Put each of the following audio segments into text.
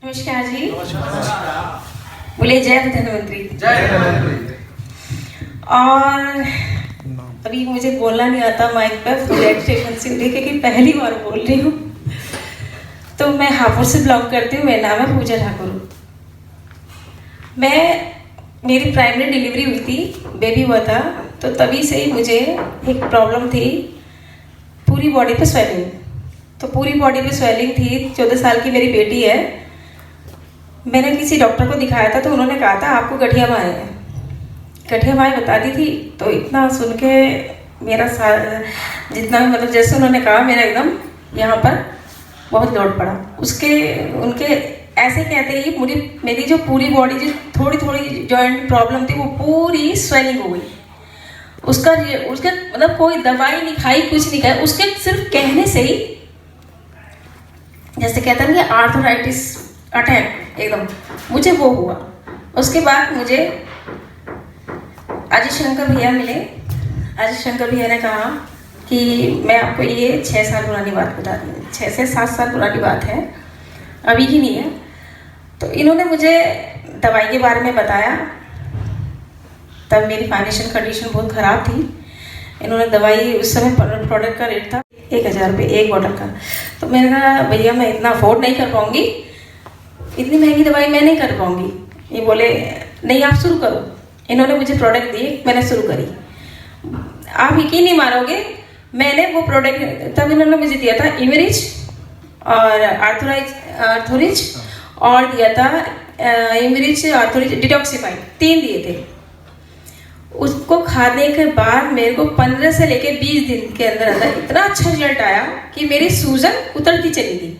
नमस्कार जी। बोले जय धन्वंतरी। जय धन्वंतरी। और अभी मुझे बोलना नहीं आता माइक पर, स्टेशन से देखे कि पहली बार बोल रही हूँ। तो मैं हापुड़ से ब्लॉग करती हूँ। मेरा नाम है पूजा ठाकुर। मेरी प्राइमरी डिलीवरी हुई थी, बेबी हुआ था, तो तभी से ही मुझे एक प्रॉब्लम थी, पूरी बॉडी पे स्वेलिंग। तो पूरी बॉडी पे स्वेलिंग थी। 14 साल की मेरी बेटी है। मैंने किसी डॉक्टर को दिखाया था तो उन्होंने कहा था आपको गठिया माए है। गठिया माए बता दी थी। तो इतना सुन के मेरा जितना भी मतलब जैसे उन्होंने कहा, मेरा एकदम यहाँ पर बहुत लोड पड़ा। उनके ऐसे कहते ही मेरी जो पूरी बॉडी जो थोड़ी थोड़ी जॉइंट प्रॉब्लम थी वो पूरी स्वेलिंग हो गई। उसका मतलब कोई दवाई नहीं खाई, कुछ नहीं खाई, उसके सिर्फ कहने से ही जैसे कहते हैं कि आर्थराइटिस अटैक एकदम मुझे वो हुआ। उसके बाद मुझे अजय शंकर भैया मिले। अजय शंकर भैया ने कहा कि मैं आपको ये 6 साल पुरानी बात बता दी, 6 से 7 साल पुरानी बात है, अभी की नहीं है। तो इन्होंने मुझे दवाई के बारे में बताया। तब मेरी फाइनेंशियल कंडीशन बहुत ख़राब थी। इन्होंने दवाई, उस समय प्रोडक्ट का रेट था 1000 रुपये एक बॉटल का। तो मैंने कहा भैया मैं इतना अफोर्ड नहीं कर पाऊँगी, इतनी महंगी दवाई मैं नहीं कर पाऊँगी। ये बोले नहीं आप शुरू करो। इन्होंने मुझे प्रोडक्ट दिए, मैंने शुरू करी। आप यकीन नहीं मारोगे, मैंने वो प्रोडक्ट तब इन्होंने मुझे दिया था इमरिज और आर्थोरिज और दिया था इमरिज आर्थोरिज डिटॉक्सिफाई, 3 दिए थे। उसको खाने के बाद मेरे को 15 से लेके 20 दिन के अंदर अंदर इतना अच्छा रिजल्ट आया कि मेरी सूजन उतरती चली गई।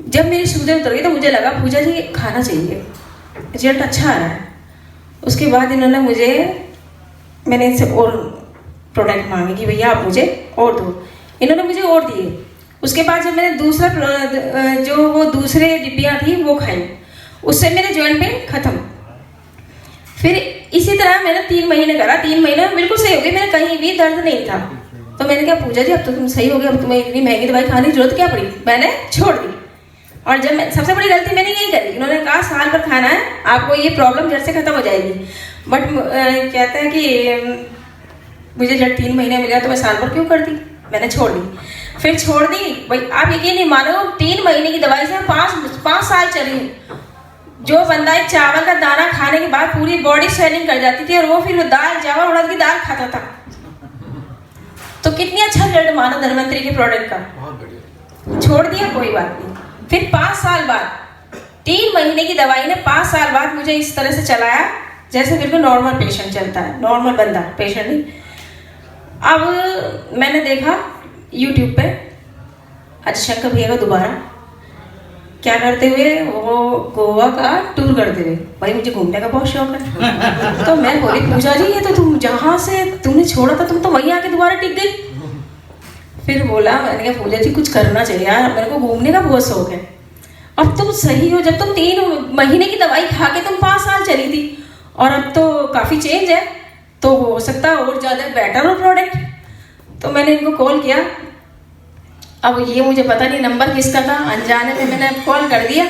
जब मेरी सूजन उतर गई तो मुझे लगा पूजा जी खाना चाहिए, रिजल्ट अच्छा आ रहा है। उसके बाद मैंने इनसे और प्रोडक्ट मांगे कि भैया आप मुझे और दो। इन्होंने मुझे और दिए। उसके बाद जब मैंने दूसरे डिब्बियाँ थी वो खाई, उससे मेरे जॉइंट पेन खत्म। फिर इसी तरह मैंने 3 महीने करा। 3 महीने में बिल्कुल सही हो गई, मेरा कहीं भी दर्द नहीं था। तो मैंने कहा पूजा जी अब तो तुम सही हो गए, अब तुम्हें इतनी महंगी दवाई खाने की जरूरत क्या पड़ी। मैंने छोड़ दी। और सबसे बड़ी गलती मैंने यही करी। उन्होंने कहा साल भर खाना है, आपको ये प्रॉब्लम जड़ से खत्म हो जाएगी। बट कहते हैं कि मुझे जब 3 महीने मिला तो मैं साल भर क्यों कर दी, मैंने छोड़ दी। फिर छोड़ दी भाई, आप यकीन नहीं मानो 3 महीने की दवाई से 5 साल चली। जो बंदा एक चावल का दाना खाने के बाद पूरी बॉडी स्वेलिंग कर जाती थी और वो फिर दाल चावल उड़द की दाल खाता था। तो कितनी अच्छा रिजल्ट मानो धन्वंतरी के प्रोडक्ट का। बहुत बढ़िया। छोड़ दिया, कोई बात नहीं। फिर 5 साल बाद 3 महीने की दवाई ने 5 साल बाद मुझे इस तरह से चलाया जैसे बिल्कुल नॉर्मल पेशेंट चलता है, नॉर्मल बंदा, पेशेंट नहीं। अब मैंने देखा यूट्यूब पे अजय शंकर भैया का दोबारा क्या करते हुए, वो गोवा का टूर करते हुए। भाई मुझे घूमने का बहुत शौक है। तो मैं बोली पूजा जी ये तो तुम जहाँ से तुमने छोड़ा था तुम तो वहीं आके दोबारा टिक गई। फिर बोला, मैंने कहा पूजा जी कुछ करना चाहिए यार, मेरे को घूमने का बहुत शौक है। अब तुम सही हो, जब तुम 3 महीने की दवाई खा के तुम 5 साल चली थी और अब तो काफ़ी चेंज है, तो हो सकता है और ज़्यादा बेटर हो प्रोडक्ट। तो मैंने इनको कॉल किया। अब ये मुझे पता नहीं नंबर किसका था, अनजाने में मैंने कॉल कर दिया।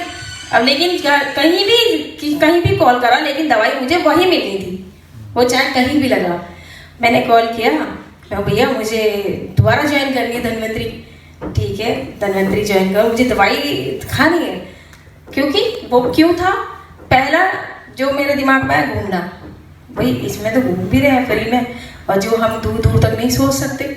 अब लेकिन कहीं भी कॉल करा लेकिन दवाई मुझे वहीं मिलनी थी, वो चाहे कहीं भी लगा। मैंने कॉल किया, भैया मुझे दोबारा ज्वाइन करनी है धन्वंतरी। ठीक है धन्वंतरी ज्वाइन करो, मुझे दवाई खानी है। क्योंकि वो क्यों था, पहला जो मेरे दिमाग में है घूमना। भाई इसमें तो घूम भी रहे हैं फ्री में, और जो हम दूर दूर तक नहीं सोच सकते,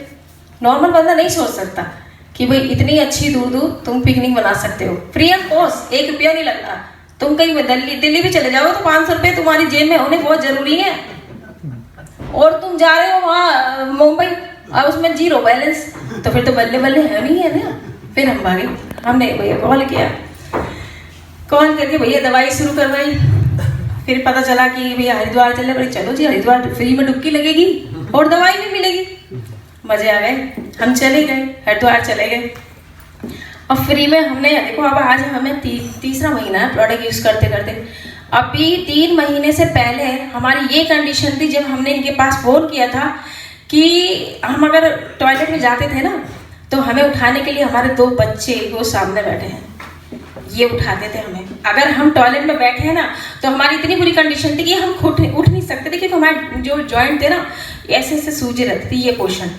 नॉर्मल बंदा नहीं सोच सकता कि भाई इतनी अच्छी दूर दूर तुम पिकनिक बना सकते हो फ्री ऑफ कॉस्ट, 1 रुपया नहीं लगता। तुम कहीं दिल्ली भी चले जाओ तो 500 रुपये तुम्हारी जेब में होने बहुत जरूरी है। और तुम जा रहे हो वहाँ मुंबई और उसमें 0 बैलेंस, तो फिर तो बल्ले बल्ले है नहीं है ना। फिर हमने भैया कॉल किया, कॉल करके भैया दवाई शुरू करवाई। फिर पता चला कि भैया हरिद्वार चले। बोले चलो जी हरिद्वार फ्री में डुबकी लगेगी और दवाई भी मिलेगी। मजे आ गए, हम चले गए, हरिद्वार चले गए और फ्री में हमने देखो। अब आज हमें तीसरा महीना है प्रोडक्ट यूज करते करते। अभी 3 महीने से पहले हमारी ये कंडीशन थी, जब हमने इनके पास फोन किया था कि हम अगर टॉयलेट में जाते थे ना तो हमें उठाने के लिए हमारे 2 बच्चे वो सामने बैठे हैं। ये उठाते थे हमें। अगर हम टॉयलेट में बैठे हैं ना तो हमारी इतनी बुरी कंडीशन थी कि हम उठ नहीं सकते थे, क्योंकि हमारे जो जॉइंट थे ना ऐसे ऐसे सूजे रहते थे, ये पोर्शन।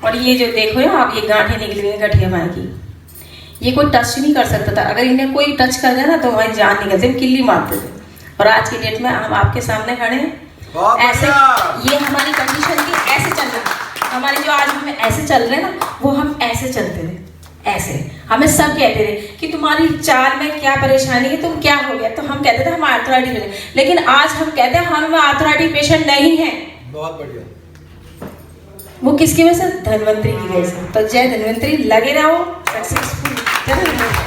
और ये जो देखो ना आप, ये गांठें निकली हुई हैं गठिया मार की, ये कोई टच नहीं कर सकता था। अगर इन्हें कोई टच कर दिया ना तो हमारी जान निकलती, हम किल्ली मारते थे। और आज की डेट में हम आपके सामने खड़े हैं ऐसे, ये हमारी कंडीशन थी, ऐसे चल रहा हमारी, जो आज हम ऐसे चल रहे हैं ना वो हम ऐसे चलते थे ऐसे। हमें सब कहते थे कि तुम्हारी चाल में क्या परेशानी है, तुम क्या हो गया, तो हम कहते थे हम आर्थराइटिस पेशेंट, लेकिन आज हम कहते हैं हम आर्थराइटिस पेशेंट नहीं है। बहुत बढ़िया। वो किसकी वजह से? धन्वंतरी की वजह से। तो जय धन्वंतरी, लगे रहो सक्सेसफुल।